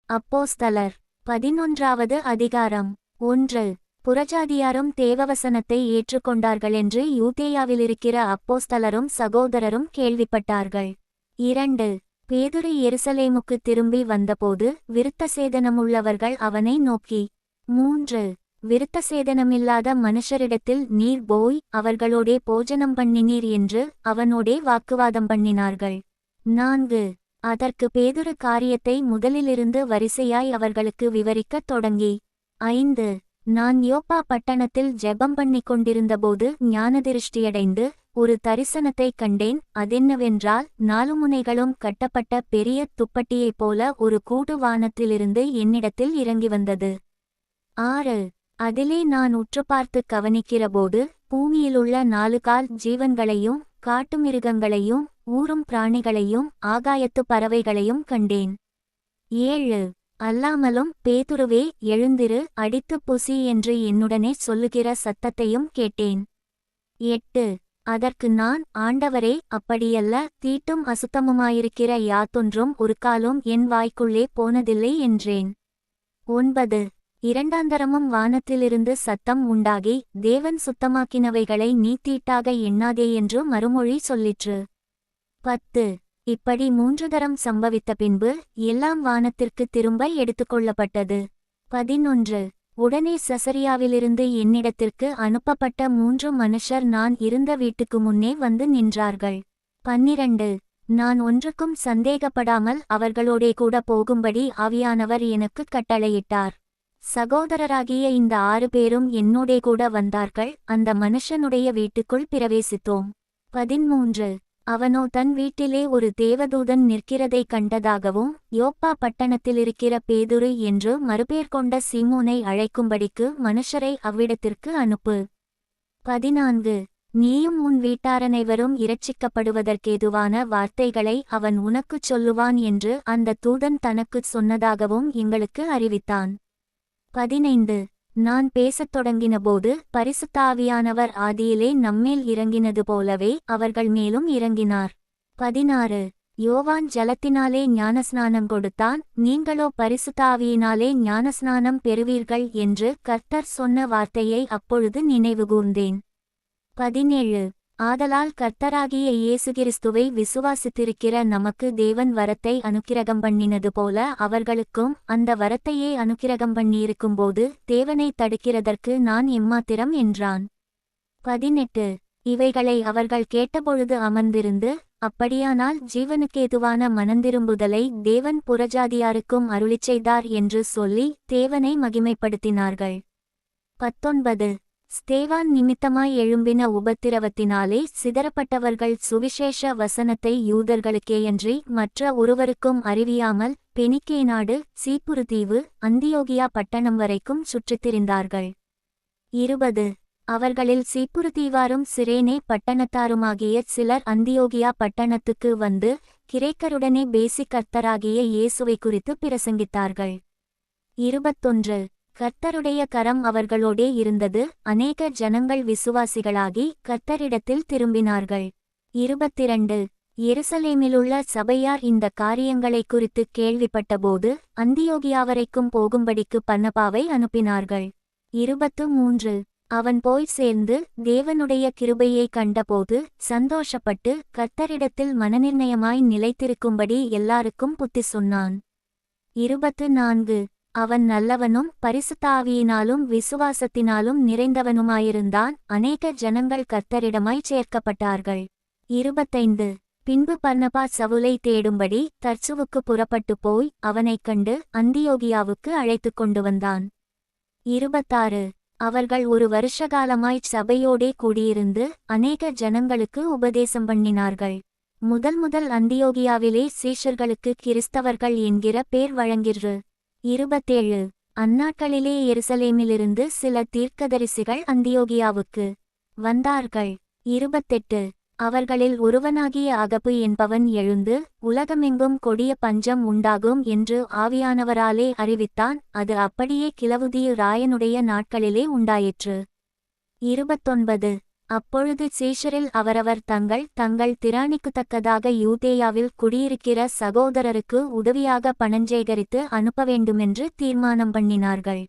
அப்போஸ்தலர் 11வது அதிகாரம். 1. புறஜாதியாரும் தேவவசனத்தை ஏற்றுக்கொண்டார்களென்று யூதேயாவிலிருக்கிற அப்போஸ்தலரும் சகோதரரும் கேள்விப்பட்டார்கள். 2. பேதுரு எருசலேமுக்குத் திரும்பி வந்தபோது விருத்தசேதனமுள்ளவர்கள் அவனை நோக்கி, 3. விருத்தசேதனமில்லாத மனுஷரிடத்தில் நீர் போய் அவர்களோடே போஜனம் பண்ணினீர் என்று அவனோடே வாக்குவாதம் பண்ணினார்கள். 4. அதற்கு பேதுரு காரியத்தை முதலிலிருந்து வரிசையாய் அவர்களுக்கு விவரிக்கத் தொடங்கி, 5. நான் யோப்பா பட்டணத்தில் ஜெபம் பண்ணிக் கொண்டிருந்தபோது ஞானதிருஷ்டியடைந்து ஒரு தரிசனத்தைக் கண்டேன். அதென்னவென்றால், 4 முனைகளும் கட்டப்பட்ட பெரிய துப்பட்டியைப் போல ஒரு கூடு வானத்திலிருந்து என்னிடத்தில் இறங்கி வந்தது. 6. அதிலே நான் உற்றுப்பார்த்து கவனிக்கிறபோது பூமியிலுள்ள 4 கால் ஜீவன்களையும் காட்டுமிருகங்களையும் ஊரும் பிராணிகளையும் ஆகாயத்து பறவைகளையும் கண்டேன். 7. அல்லாமலும் பேதுருவே எழுந்திரு, அடித்துப் புசி என்று என்னுடனே சொல்லுகிற சத்தத்தையும் கேட்டேன். 8. அதற்கு நான், ஆண்டவரே, அப்படியல்ல, தீட்டும் அசுத்தமுமாயிருக்கிற யாதொன்றும் ஒருக்காலும் என் வாய்க்குள்ளே போனதில்லை என்றேன். 9. இரண்டாந்தரமும் வானத்திலிருந்து சத்தம் உண்டாகி, தேவன் சுத்தமாக்கினவைகளை நீ தீட்டாக எண்ணாதே என்று மறுமொழி சொல்லிற்று. 10. இப்படி 3 தரம் சம்பவித்த பின்பு எல்லாம் வானத்திற்கு திரும்ப எடுத்துக்கொள்ளப்பட்டது. 11. உடனே சசரியாவிலிருந்து என்னிடத்திற்கு அனுப்பப்பட்ட 3 மனுஷர் நான் இருந்த வீட்டுக்கு முன்னே வந்து நின்றார்கள். 12. நான் ஒன்றுக்கும் சந்தேகப்படாமல் அவர்களோடே கூட போகும்படி ஆவியானவர் எனக்கு கட்டளையிட்டார். சகோதரராகிய இந்த 6 பேரும் என்னோடே கூட வந்தார்கள். அந்த மனுஷனுடைய வீட்டுக்குள் பிரவேசித்தோம். 13. அவனோ தன் வீட்டிலே ஒரு தேவதூதன் நிற்கிறதைக் கண்டதாகவும், யோப்பா பட்டணத்திலிருக்கிற பேதுரு என்று மறுபேர் கொண்ட சீமோனை அழைக்கும்படிக்கு மனுஷரை அவ்விடத்திற்கு அனுப்பு. 14. நீயும் உன் வீட்டாரனைவரும் இரட்சிக்கப்படுவதற்கேதுவான வார்த்தைகளை அவன் உனக்குச் சொல்லுவான் என்று அந்த தூதன் தனக்குச் சொன்னதாகவும் எங்களுக்கு அறிவித்தான். 15. நான் பேசத் தொடங்கினபோது பரிசுத்த ஆவியானவர் ஆதியிலே நம்மேல் இறங்கினது போலவே அவர்கள் மேலும் இறங்கினார். 16. யோவான் ஜலத்தினாலே ஞானஸ்நானம் கொடுத்தான், நீங்களோ பரிசுத்த ஆவியினாலே ஞானஸ்நானம் பெறுவீர்கள் என்று கர்த்தர் சொன்ன வார்த்தையை அப்பொழுது நினைவுகூர்ந்தேன். 17. ஆதலால் கர்த்தராகிய இயேசு கிறிஸ்துவை விசுவாசித்திருக்கிற நமக்கு தேவன் வரத்தை அனுக்கிரகம் பண்ணினது போல அவர்களுக்கும் அந்த வரத்தையே அனுக்கிரகம் பண்ணியிருக்கும்போது தேவனை தடுக்கிறதற்கு நான் எம்மாத்திரம் என்றான். 18. இவைகளை அவர்கள் கேட்டபொழுது அமர்ந்திருந்து, அப்படியானால் ஜீவனுக்கேதுவான மனந்திரும்புதலை தேவன் புறஜாதியாருக்கும் அருளிச் செய்தார் என்று சொல்லி தேவனை மகிமைப்படுத்தினார்கள். 19. ஸ்தேவான் நிமித்தமாய் எழும்பின உபத்திரவத்தினாலே சிதறப்பட்டவர்கள் சுவிசேஷ வசனத்தை யூதர்களுக்கேயன்றி மற்ற ஒருவருக்கும் அறிவியாமல் பெனிக்கே நாடு, சீப்புருதீவு, அந்தியோகியா பட்டணம் வரைக்கும் சுற்றித்திரிந்தார்கள். 20. அவர்களில் சீப்புருதீவாரும் சிரேனே பட்டணத்தாருமாகிய சிலர் அந்தியோகியா பட்டணத்துக்கு வந்து கிரேக்கருடனே பேசி கர்த்தராகிய இயேசுவை குறித்து பிரசங்கித்தார்கள். 21. கர்த்தருடைய கரம் அவர்களோடே இருந்தது. அநேக ஜனங்கள் விசுவாசிகளாகி கர்த்தரிடத்தில் திரும்பினார்கள். 22. எருசலேமிலுள்ள சபையார் இந்த காரியங்களைக் குறித்து கேள்விப்பட்டபோது அந்தியோகியாவரைக்கும் போகும்படிக்கு பர்னபாவை அனுப்பினார்கள். 23. அவன் போய் சேர்ந்து தேவனுடைய கிருபையை கண்டபோது சந்தோஷப்பட்டு கர்த்தரிடத்தில் மனநிர்ணயமாய் நிலைத்திருக்கும்படி எல்லாருக்கும் புத்தி சொன்னான். 24. அவன் நல்லவனும் பரிசுத்த ஆவியினாலும் விசுவாசத்தினாலும் நிறைந்தவனுமாயிருந்தான். அநேக ஜனங்கள் கர்த்தரிடமாய் சேர்க்கப்பட்டார்கள். 25. பின்பு பர்னபா சவுலை தேடும்படி தர்சுவுக்கு புறப்பட்டு போய் அவனைக் கண்டு அந்தியோகியாவுக்கு அழைத்துக் கொண்டு வந்தான். 26. அவர்கள் ஒரு வருஷகாலமாய்ச் சபையோடே கூடியிருந்து அநேக ஜனங்களுக்கு உபதேசம் பண்ணினார்கள். முதல் அந்தியோகியாவிலே சீஷர்களுக்கு கிறிஸ்தவர்கள் என்கிற பேர் வழங்கிற்று. 27. அந்நாட்களிலே எருசலேமிலிருந்து சில தீர்க்கதரிசிகள் அந்தியோகியாவுக்கு வந்தார்கள். 28. அவர்களில் ஒருவனாகிய அகபு என்பவன் எழுந்து உலகமெங்கும் கொடிய பஞ்சம் உண்டாகும் என்று ஆவியானவராலே அறிவித்தான். அது அப்படியே கிலவுதியு ராயனுடைய நாட்களிலே உண்டாயிற்று. 29. அப்பொழுது சீஷரில் அவரவர் தங்கள் தங்கள் திராணிக்குத்தக்கதாக யூதேயாவில் குடியிருக்கிற சகோதரருக்கு உதவியாக பணஞ்சேகரித்து அனுப்ப வேண்டுமென்று தீர்மானம் பண்ணினார்கள்.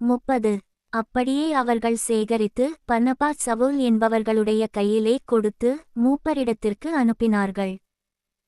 30. அப்படியே அவர்கள் சேகரித்து பர்னபா சவுல் என்பவர்களுடைய கையிலே கொடுத்து மூப்பரிடத்திற்கு அனுப்பினார்கள்.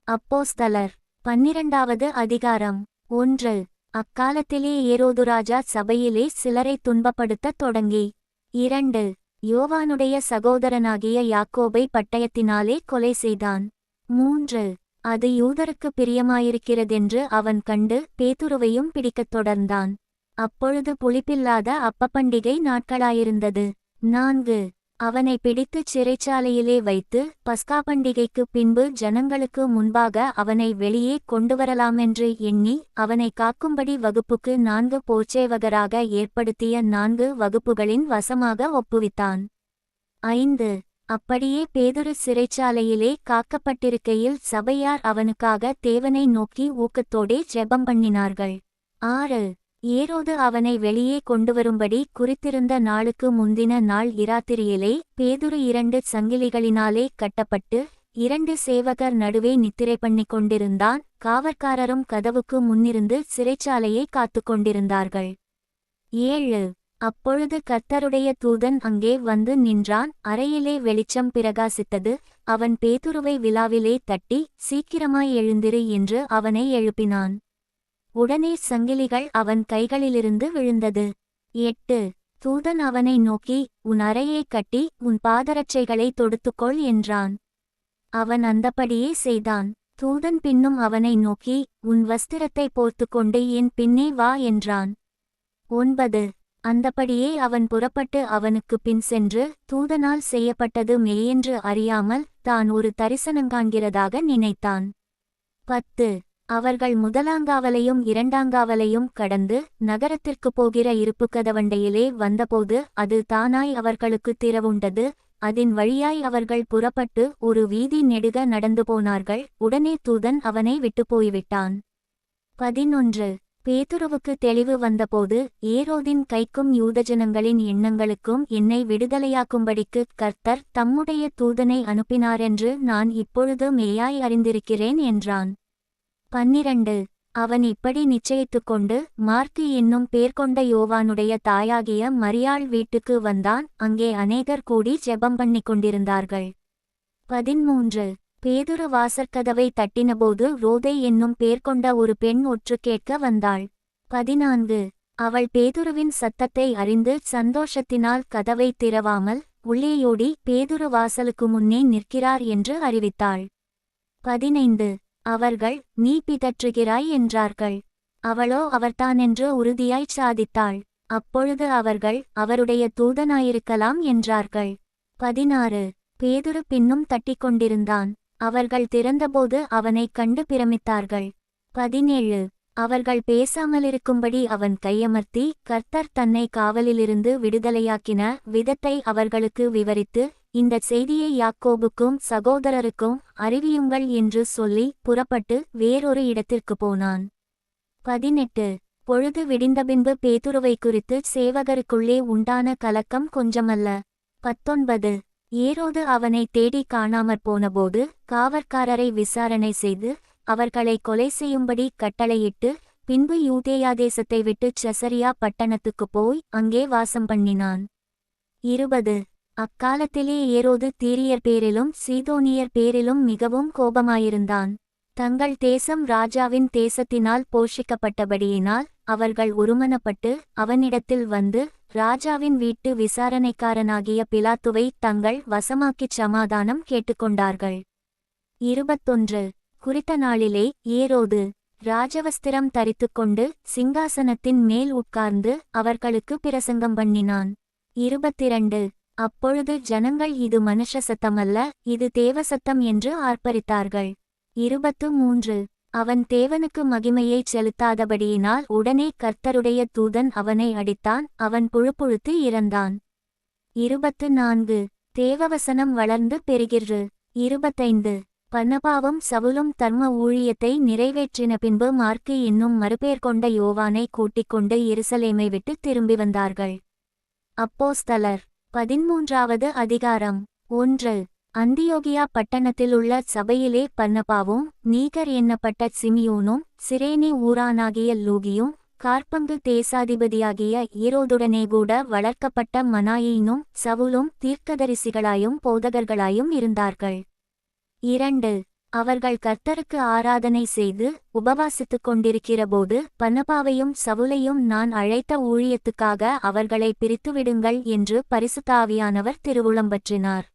அப்போஸ்தலர் 12வது அதிகாரம். 1. அக்காலத்திலே ஏரோது ராஜா சபையிலே சிலரை துன்பப்படுத்தத் தொடங்கி 2. யோவானுடைய சகோதரனாகிய யாக்கோபை பட்டயத்தினாலே கொலை செய்தான். 3. அது யூதருக்கு பிரியமாயிருக்கிறதென்று அவன் கண்டு பேதுருவையும் பிடிக்கத் தொடர்ந்தான். அப்பொழுது புளிப்பில்லாத அப்பப்பண்டிகை நாட்களாயிருந்தது. 4. அவனை பிடித்துச் சிறைச்சாலையிலே வைத்து பஸ்கா பண்டிகைக்குப் பின்பு ஜனங்களுக்கு முன்பாக அவனை வெளியே கொண்டுவரலாமென்று எண்ணி அவனை காக்கும்படி வகுப்புக்கு 4 போர்ச்சேவகராக ஏற்படுத்திய 4 வகுப்புகளின் வசமாக ஒப்புவித்தான். 5. அப்படியே பேதுரு சிறைச்சாலையிலே காக்கப்பட்டிருக்கையில் சபையார் அவனுக்காக தேவனை நோக்கி ஊக்கத்தோடே ஜெபம் பண்ணினார்கள். 6. ஏரோது அவனை வெளியே கொண்டுவரும்படி குறித்திருந்த நாளுக்கு முந்தின நாள் இராத்திரியிலே பேதுரு 2 சங்கிலிகளினாலே கட்டப்பட்டு 2 சேவகர் நடுவே நித்திரை பண்ணி கொண்டிருந்தான். காவற்காரரும் கதவுக்கு முன்னிருந்து சிறைச்சாலையை காத்து கொண்டிருந்தார்கள். 7. அப்பொழுது கர்த்தருடைய தூதன் அங்கே வந்து நின்றான். அறையிலே வெளிச்சம் பிரகாசித்தது. அவன் பேதுருவை விலாவிலே தட்டி சீக்கிரமாய் எழுந்திரு என்று அவனை எழுப்பினான். உடனே சங்கிலிகள் அவன் கைகளிலிருந்து விழுந்தது. 8. தூதன் அவனை நோக்கி உன் அறையை கட்டி உன் பாதரட்சைகளை தொடுத்துக்கொள் என்றான். அவன் அந்தபடியே செய்தான். தூதன் பின்னும் அவனை நோக்கி உன் வஸ்திரத்தை போர்த்துக்கொண்டு என் பின்னே வா என்றான். 9. அந்தபடியே அவன் புறப்பட்டு அவனுக்கு பின் சென்று தூதனால் செய்யப்பட்டது மெய்யென்று அறியாமல் தான் ஒரு தரிசனங்காண்கிறதாக நினைத்தான். 10. அவர்கள் முதலாங்காவலையும் இரண்டாங்காவலையும் கடந்து நகரத்திற்குப் போகிற இருப்புக்கதவண்டையிலே வந்தபோது அது தானாய் அவர்களுக்குத் திறவுண்டது. அதின் வழியாய் அவர்கள் புறப்பட்டு ஒரு வீதி நெடுக நடந்து போனார்கள். உடனே தூதன் அவனை விட்டு போய்விட்டான். 11. பேதுருவுக்கு தெளிவு வந்தபோது ஏரோதின் கைக்கும் யூதஜனங்களின் எண்ணங்களுக்கும் என்னை விடுதலையாக்கும்படிக்கு கர்த்தர் தம்முடைய தூதனை அனுப்பினாரென்று நான் இப்பொழுது மெய்யாய் அறிந்திருக்கிறேன் என்றான். 12. அவன் இப்படி நிச்சயித்துக்கொண்டு மார்க்கு என்னும் பேர் கொண்ட யோவானுடைய தாயாகிய மரியாள் வீட்டுக்கு வந்தான். அங்கே அநேகர் கூடி ஜெபம் பண்ணிக் கொண்டிருந்தார்கள். 13. பேதுரு வாசற்கதவை தட்டினபோது ரோதை என்னும் பேர் கொண்ட ஒரு பெண் ஒற்று கேட்க வந்தாள். 14. அவள் பேதுருவின் சத்தத்தை அறிந்து சந்தோஷத்தினால் கதவை திறவாமல் உள்ளேயோடி பேதுரு வாசலுக்கு முன்னே நிற்கிறார் என்று அறிவித்தாள். 15. அவர்கள் நீ பிதற்றுகிறாய் என்றார்கள். அவளோ அவர்தானென்று உறுதியாய்ச் சாதித்தாள். அப்பொழுது அவர்கள் அவருடைய தூதனாயிருக்கலாம் என்றார்கள். 16. பேதுரு பின்னும் தட்டிக்கொண்டிருந்தான். அவர்கள் திறந்தபோது அவனைக் கண்டு பிரமித்தார்கள். 17. அவர்கள் பேசாமலிருக்கும்படி அவன் கையமர்த்தி கர்த்தர் தன்னை காவலிலிருந்து விடுதலையாக்கின விதத்தை அவர்களுக்கு விவரித்து இந்த செய்தியை யாக்கோபுக்கும் சகோதரருக்கும் அறிவியுங்கள் என்று சொல்லி புறப்பட்டு வேறொரு இடத்திற்கு போனான். 18. பொழுது விடிந்தபின்பு பேதுருவை குறித்து சேவகருக்குள்ளே உண்டான கலக்கம் கொஞ்சமல்ல. 19. ஏரோது அவனை தேடி காணாமற் போனபோது காவற்காரரை விசாரணை செய்து அவர்களை கொலை செய்யும்படி கட்டளையிட்டு பின்பு யூதேயாதேசத்தை விட்டு செசரியா பட்டணத்துக்குப் போய் அங்கே வாசம் பண்ணினான். 20. அக்காலத்திலே ஏரோது தீரியர் பேரிலும் சீதோனியர் பேரிலும் மிகவும் கோபமாயிருந்தான். தங்கள் தேசம் ராஜாவின் தேசத்தினால் போஷிக்கப்பட்டபடியினால் அவர்கள் ஒருமனப்பட்டு அவனிடத்தில் வந்து ராஜாவின் வீட்டு விசாரணைக்காரனாகிய பிலாத்துவை தங்கள் வசமாக்கிச் சமாதானம் கேட்டுக்கொண்டார்கள். 21. குறித்த நாளிலே ஏரோது ராஜவஸ்திரம் தரித்துக்கொண்டு சிங்காசனத்தின் மேல் உட்கார்ந்து அவர்களுக்கு பிரசங்கம் பண்ணினான். 22. அப்பொழுது ஜனங்கள் இது மனுஷ சத்தமல்ல, இது தேவசத்தம் என்று ஆர்ப்பரித்தார்கள். 23. அவன் தேவனுக்கு மகிமையைச் செலுத்தாதபடியினால் உடனே கர்த்தருடைய தூதன் அவனை அடித்தான். அவன் புழுப்புழுத்து இறந்தான். 24. தேவவசனம் வளர்ந்து பெருகிற்று. 25. பர்னபாவும் சவுலும் தர்ம ஊழியத்தை நிறைவேற்றின பின்பு மார்க்கு என்னும் மறுபேர் கொண்ட யோவானை கூட்டிக் கொண்டு எருசலேமை விட்டு திரும்பி வந்தார்கள். அப்போஸ்தலர் 13வது அதிகாரம். 1. அந்தியோகியா பட்டணத்திலுள்ள சபையிலே பர்னபாவும் நீகர் என்னப்பட்ட சிமியோனும் சிரேனே ஊரானாகிய லூகியும் காற்பங்கு தேசாதிபதியாகிய ஈரோதுடனே கூட வளர்க்கப்பட்ட மனாயினும் சவுலும் தீர்க்கதரிசிகளாயும் போதகர்களாயும் இருந்தார்கள். 2. அவர்கள் கர்த்தருக்கு ஆராதனை செய்து உபவாசித்துக் கொண்டிருக்கிறபோது பர்னபாவையும் சவுலையும் நான் அழைத்த ஊழியத்துக்காக அவர்களை பிரித்துவிடுங்கள் என்று பரிசுத்த ஆவியானவர் திருவுளம்பற்றினார்.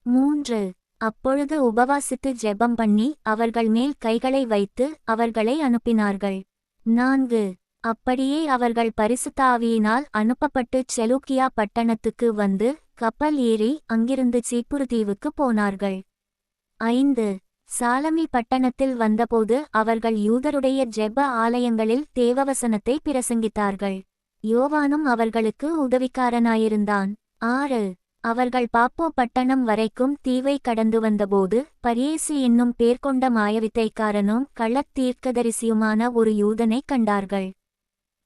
3. அப்பொழுது உபவாசித்து ஜெபம் பண்ணி அவர்கள் மேல் கைகளை வைத்து அவர்களை அனுப்பினார்கள். 4. அப்படியே அவர்கள் பரிசுத்த ஆவியினால் அனுப்பப்பட்டு செலூக்கியா பட்டணத்துக்கு வந்து கப்பல் ஏறி அங்கிருந்து சீப்புரு தீவுக்கு போனார்கள். 5. சாலமி பட்டணத்தில் வந்தபோது அவர்கள் யூதருடைய ஜெப ஆலயங்களில் தேவவசனத்தை பிரசங்கித்தார்கள். யோவானும் அவர்களுக்கு உதவிக்காரனாயிருந்தான். 6. அவர்கள் பாப்போ பட்டணம் வரைக்கும் தீவை கடந்து வந்தபோது பரியேசு என்னும் பேர் கொண்ட மாயவித்தைக்காரனும் கள்ளத் தீர்க்கதரிசியுமான ஒரு யூதனை கண்டார்கள்.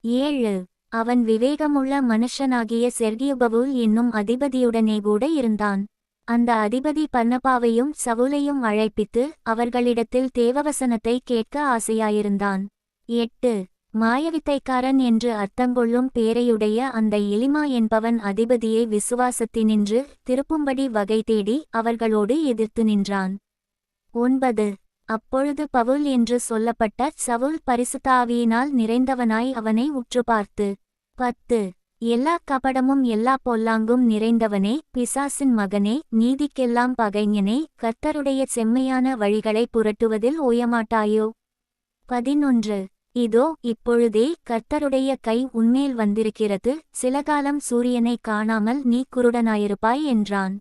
7. அவன் விவேகமுள்ள மனுஷனாகிய செர்கியுபவுல் என்னும் அதிபதியுடனே கூட இருந்தான். அந்த அதிபதி பர்னபாவையும் சவுலையும் அழைப்பித்து அவர்களிடத்தில் தேவவசனத்தை கேட்க ஆசையாயிருந்தான். 8. மாயவித்தைக்காரன் என்று அர்த்தங்கொள்ளும் பேரையுடைய அந்த எலிமா என்பவன் அதிபதியை விசுவாசத்தினின்று திருப்பும்படி வகை தேடி அவர்களோடு எதிர்த்து நின்றான். 9. அப்பொழுது பவுல் என்று சொல்லப்பட்ட சவுல் பரிசுத்த ஆவியினால் நிறைந்தவனாய் அவனை உற்று பார்த்து 10. எல்லா கபடமும் எல்லா பொல்லாங்கும் நிறைந்தவனே, பிசாசின் மகனே, நீதிக்கெல்லாம் பகைஞனே, கர்த்தருடைய செம்மையான வழிகளை புரட்டுவதில் ஓயமாட்டாயோ? 11. இதோ இப்பொழுதே கர்த்தருடைய கை உன்மேல் வந்திருக்கிறது, சிலகாலம் சூரியனை காணாமல் நீ குருடனாயிருப்பாய் என்றான்.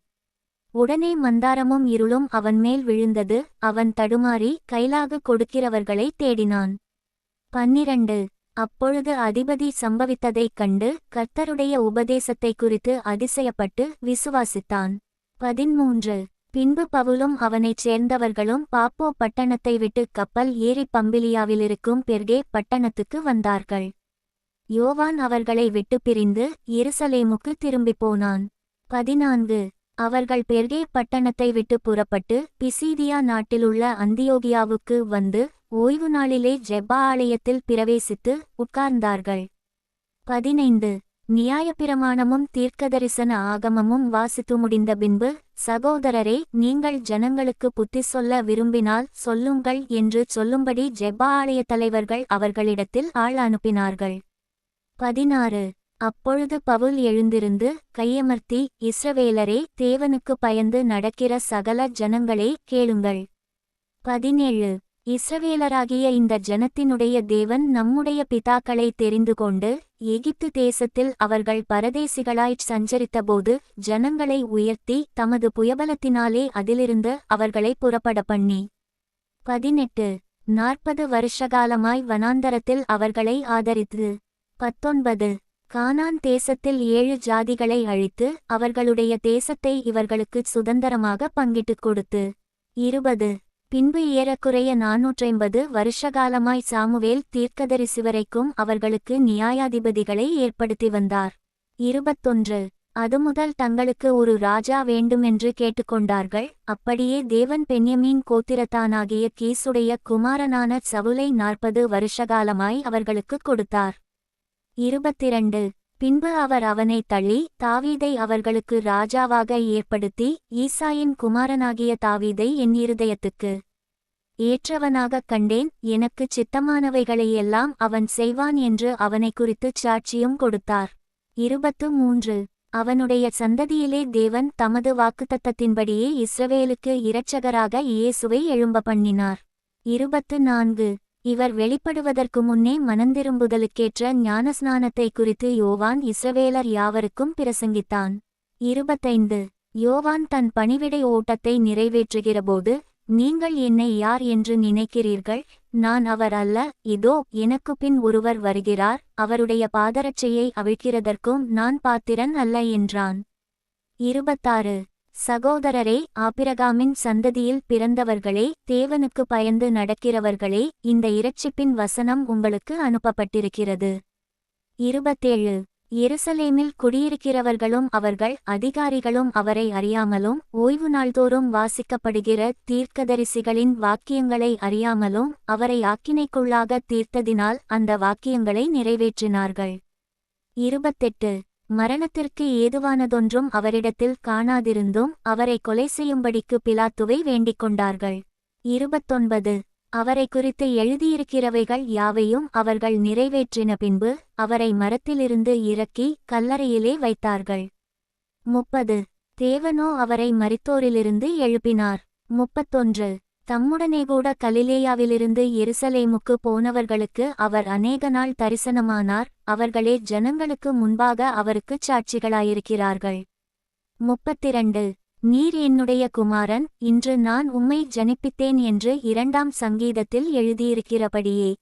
உடனே மந்தாரமும் இருளும் அவன்மேல் விழுந்தது, அவன் தடுமாறி கைலாகு கொடுக்கிறவர்களை தேடினான். 12. அப்பொழுது அதிபதி சம்பவித்ததைக் கண்டு கர்த்தருடைய உபதேசத்தை குறித்து அதிசயப்பட்டு விசுவாசித்தான். 13. பின்பு பவுலும் அவனைச் சேர்ந்தவர்களும் பாப்போ பட்டணத்தை விட்டு கப்பல் ஏறி பம்பிலியாவிலிருக்கும் பெர்கே பட்டணத்துக்கு வந்தார்கள். யோவான் அவர்களை விட்டு பிரிந்து எருசலேமுக்கு திரும்பிப் போனான். 14. அவர்கள் பெர்கே பட்டணத்தை விட்டு புறப்பட்டு பிசீதியா நாட்டிலுள்ள அந்தியோகியாவுக்கு வந்து ஓய்வு நாளிலே ஜெப ஆலயத்தில் பிரவேசித்து உட்கார்ந்தார்கள். 15. நியாயப்பிரமாணமும் தீர்க்கதரிசன ஆகமமும் வாசித்து முடிந்த பின்பு, சகோதரரே, நீங்கள் ஜனங்களுக்கு புத்தி சொல்ல விரும்பினால் சொல்லுங்கள் என்று சொல்லும்படி ஜெப ஆலய தலைவர்கள் அவர்களிடத்தில் ஆள் அனுப்பினார்கள். 16. அப்பொழுது பவுல் எழுந்திருந்து கையமர்த்தி, இஸ்ரவேலரே, தேவனுக்கு பயந்து நடக்கிற சகல ஜனங்களே கேளுங்கள். 17. இஸ்ரவேலராகிய இந்த ஜனத்தினுடைய தேவன் நம்முடைய பிதாக்களை தெரிந்து கொண்டு எகிப்து தேசத்தில் அவர்கள் பரதேசிகளாய்ச் சஞ்சரித்தபோது ஜனங்களை உயர்த்தி தமது புயபலத்தினாலே அதிலிருந்து அவர்களை புறப்பட பண்ணி 18. 40 வருஷகாலமாய் வனாந்தரத்தில் அவர்களை ஆதரித்து 19. கானான் தேசத்தில் 7 ஜாதிகளை அழித்து அவர்களுடைய தேசத்தை இவர்களுக்கு சுதந்திரமாக பங்கிட்டுக் கொடுத்து 20. பின்பு ஏறக்குறைய 450 வருஷகாலமாய் சாமுவேல் தீர்க்கதரிசி வரைக்கும் அவர்களுக்கு நியாயாதிபதிகளை ஏற்படுத்தி வந்தார். 21. அதுமுதல் தங்களுக்கு ஒரு ராஜா வேண்டுமென்று கேட்டுக்கொண்டார்கள். அப்படியே தேவன் பென்யமீன் கோத்திரத்தானாகிய கீசுடைய குமாரனான சவுலை 40 வருஷகாலமாய் அவர்களுக்கு கொடுத்தார். 22. பின்பு அவர் அவனை தள்ளி தாவீதை அவர்களுக்கு ராஜாவாக ஏற்படுத்தி, ஈசாயின் குமாரனாகிய தாவீதை என் இருதயத்துக்கு ஏற்றவனாகக் கண்டேன், எனக்குச் சித்தமானவைகளையெல்லாம் அவன் செய்வான் என்று அவனை குறித்துச் சாட்சியும் கொடுத்தார். 23. அவனுடைய சந்ததியிலே தேவன் தமது வாக்குத்தத்தத்தின்படியே இஸ்ரவேலுக்கு இரட்சகராக இயேசுவை எழும்ப பண்ணினார். 24. இவர் வெளிப்படுவதற்கு முன்னே மனந்திரும்புதலுக்கேற்ற ஞானஸ்நானத்தை குறித்து யோவான் இஸ்ரவேலர் யாவருக்கும் பிரசங்கித்தான். 25. யோவான் தன் பணிவிடை ஓட்டத்தை நிறைவேற்றுகிறபோது, நீங்கள் என்னை யார் என்று நினைக்கிறீர்கள்? நான் அவர் அல்ல, இதோ எனக்குப்பின் ஒருவர் வருகிறார், அவருடைய பாதரட்சையை அவிழ்க்கிறதற்கும் நான் பாத்திரன் அல்ல என்றான். 26. சகோதரரே, ஆபிரகாமின் சந்ததியில் பிறந்தவர்களே, தேவனுக்கு பயந்து நடக்கிறவர்களே, இந்த இரட்சிப்பின் வசனம் உங்களுக்கு அனுப்பப்பட்டிருக்கிறது. 27. எருசலேமில் குடியிருக்கிறவர்களும் அவர்கள் அதிகாரிகளும் அவரை அறியாமலும் ஓய்வு நாள்தோறும் வாசிக்கப்படுகிற தீர்க்கதரிசிகளின் வாக்கியங்களை அறியாமலும் அவரை ஆக்கினைக்குள்ளாக தீர்த்ததினால் அந்த வாக்கியங்களை நிறைவேற்றினார்கள். 28 மரணத்திற்கு ஏதுவானதொன்றும் அவரிடத்தில் காணாதிருந்தும் அவரை கொலை செய்யும்படிக்கு பிலாத்துவை வேண்டிக் கொண்டார்கள். 29 அவரை குறித்து எழுதியிருக்கிறவைகள் யாவையும் அவர்கள் நிறைவேற்றின பின்பு அவரை மரத்திலிருந்து இறக்கி கல்லறையிலே வைத்தார்கள். 30 தேவனோ அவரை மரித்தோரிலிருந்து எழுப்பினார். 31 தம்முடனேகூட கலிலேயாவிலிருந்து எருசலேமுக்கு போனவர்களுக்கு அவர் அநேக நாள் தரிசனமானார். அவர்களே ஜனங்களுக்கு முன்பாக அவருக்குச் சாட்சிகளாயிருக்கிறார்கள். 32 நீர் என்னுடைய குமாரன், இன்று நான் உம்மை ஜனிப்பித்தேன் என்று 2ஆம் சங்கீதத்தில் எழுதியிருக்கிறபடியே.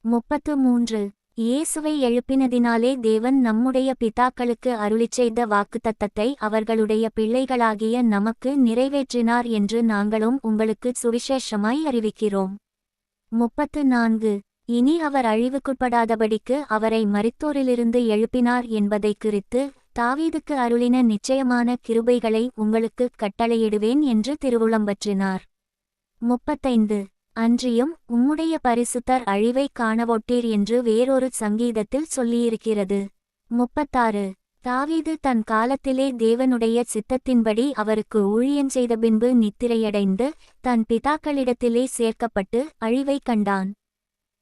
33 இயேசுவை எழுப்பினதினாலே தேவன் நம்முடைய பிதாக்களுக்கு அருளிச் செய்த வாக்குத்தத்தத்தை அவர்களுடைய பிள்ளைகளாகிய நமக்கு நிறைவேற்றினார் என்று நாங்களும் உங்களுக்கு சுவிசேஷமாய் அறிவிக்கிறோம். 34 இனி அவர் அழிவுக்குட்படாதபடிக்கு அவரை மரித்தோரிலிருந்து எழுப்பினார் என்பதை குறித்து தாவீதுக்கு அருளின நிச்சயமான கிருபைகளை உங்களுக்கு கட்டளையிடுவேன் என்று திருவுளம்பற்றினார். 35 அன்றியும் உம்முடைய பரிசுத்தர் அழிவை காணவொட்டீர் என்று வேறொரு சங்கீதத்தில் சொல்லியிருக்கிறது. 36 தாவீது தன் காலத்திலே தேவனுடைய சித்தத்தின்படி அவருக்கு ஊழியம் செய்த பின்பு நித்திரையடைந்து தன் பிதாக்களிடத்திலே சேர்க்கப்பட்டு அழிவை கண்டான்.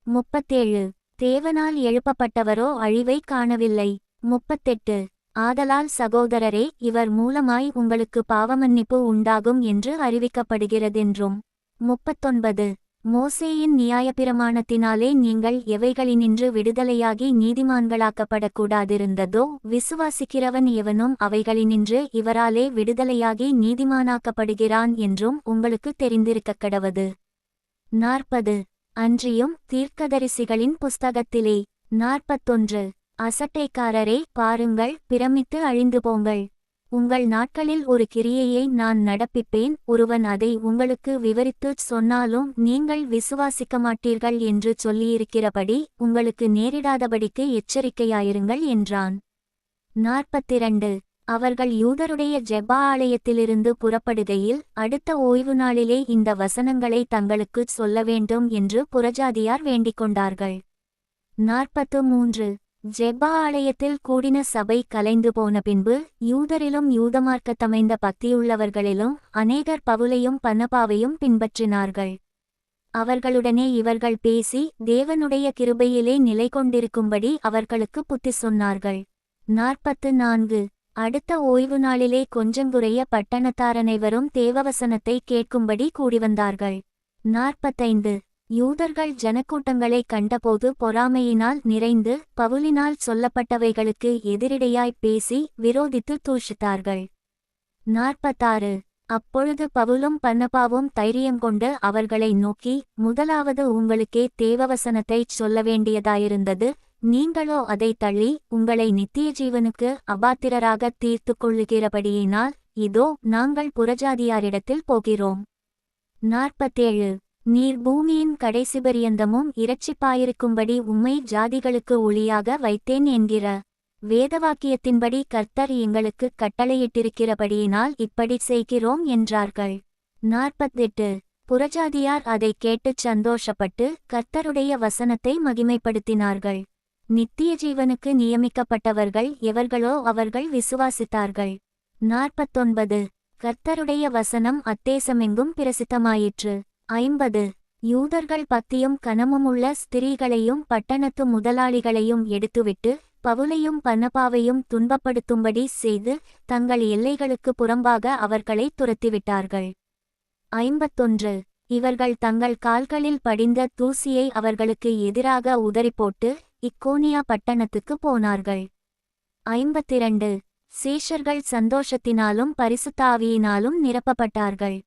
37 தேவனால் எழுப்பப்பட்டவரோ அழிவை காணவில்லை. 38 ஆதலால் சகோதரரே, இவர் மூலமாய் உங்களுக்கு பாவமன்னிப்பு உண்டாகும் என்று அறிவிக்கப்படுகிறதென்றும். 39 மோசேயின் நியாயப்பிரமாணத்தினாலே நீங்கள் எவைகளினின்று விடுதலையாகி நீதிமான்களாக்கப்படக்கூடாதிருந்ததோ விசுவாசிக்கிறவன் எவனும் அவைகளினின்று இவராலே விடுதலையாகி நீதிமானாக்கப்படுகிறான் என்றும் உங்களுக்கு தெரிந்திருக்கக்கடவது. 40 அன்றியும் தீர்க்கதரிசிகளின் புஸ்தகத்திலே. 41 அசட்டைக்காரரே, பாருங்கள், பிரமித்து அழிந்து போங்கள். உங்கள் நாட்களில் ஒரு கிரியையை நான் நடப்பிப்பேன், ஒருவன் அதை உங்களுக்கு விவரித்துச் சொன்னாலும் நீங்கள் விசுவாசிக்க மாட்டீர்கள் என்று சொல்லியிருக்கிறபடி உங்களுக்கு நேரிடாதபடிக்கு எச்சரிக்கையாயிருங்கள் என்றான். 42 அவர்கள் யூதருடைய ஜெப ஆலயத்திலிருந்து புறப்படுகையில் அடுத்த ஓய்வு நாளிலே இந்த வசனங்களை தங்களுக்குச் சொல்ல வேண்டும் என்று புறஜாதியார் வேண்டிக் கொண்டார்கள். 43 ஜெப ஆலயத்தில் கூடின சபை கலைந்து போன பின்பு யூதரிலும் யூதமார்க்கத்தமைந்த பக்தியுள்ளவர்களிலும் அநேகர் பவுலையும் பர்னபாவையும் பின்பற்றினார்கள். அவர்களுடனே இவர்கள் பேசி தேவனுடைய கிருபையிலே நிலை கொண்டிருக்கும்படி அவர்களுக்கு புத்தி சொன்னார்கள். 44 அடுத்த ஓய்வு நாளிலே கொஞ்சங்குறைய பட்டணத்தாரனைவரும் தேவவசனத்தை கேட்கும்படி கூடிவந்தார்கள். 45 யூதர்கள் ஜனக்கூட்டங்களை கண்டபோது பொறாமையினால் நிறைந்து பவுலினால் சொல்லப்பட்டவைகளுக்கு எதிரிடையாய்ப் பேசி விரோதித்து தூஷித்தார்கள். 46 அப்பொழுது பவுலும் பர்னபாவும் தைரியங்கொண்டு அவர்களை நோக்கி, முதலாவது உங்களுக்கே தேவவசனத்தைச் சொல்ல வேண்டியதாயிருந்தது, நீங்களோ அதை தள்ளி உங்களை நித்திய ஜீவனுக்கு அபாத்திரராகத் தீர்த்து கொள்ளுகிறபடியினால் இதோ நாங்கள் புறஜாதியாரிடத்தில் போகிறோம். 47 நீர் பூமியின் கடைசி பரியந்தமும் இரட்சிப்பாயிருக்கும்படி உம்மை ஜாதிகளுக்கு ஒளியாக வைத்தேன் என்கிற வேதவாக்கியத்தின்படி கர்த்தர் எங்களுக்கு கட்டளையிட்டிருக்கிறபடியினால் இப்படி செய்கிறோம் என்றார்கள். 48 புறஜாதியார் அதை கேட்டுச் சந்தோஷப்பட்டு கர்த்தருடைய வசனத்தை மகிமைப்படுத்தினார்கள். நித்திய ஜீவனுக்கு நியமிக்கப்பட்டவர்கள் எவர்களோ அவர்கள் விசுவாசித்தார்கள். 49 கர்த்தருடைய வசனம் அத்தேசமெங்கும் பிரசித்தமாயிற்று. 50 யூதர்கள் பக்தியும் கனமுமுள்ள ஸ்திரீகளையும் பட்டணத்து முதலாளிகளையும் எடுத்துவிட்டு பவுலையும் பர்னபாவையும் துன்பப்படுத்தும்படி செய்து தங்கள் எல்லைகளுக்கு புறம்பாக அவர்களை துரத்திவிட்டார்கள். 51 இவர்கள் தங்கள் கால்களில் படிந்த தூசியை அவர்களுக்கு எதிராக உதறிப்போட்டு இக்கோனியா பட்டணத்துக்கு போனார்கள். 52 சீஷர்கள் சந்தோஷத்தினாலும் பரிசுத்த ஆவியினாலும் நிரப்பப்பட்டார்கள்.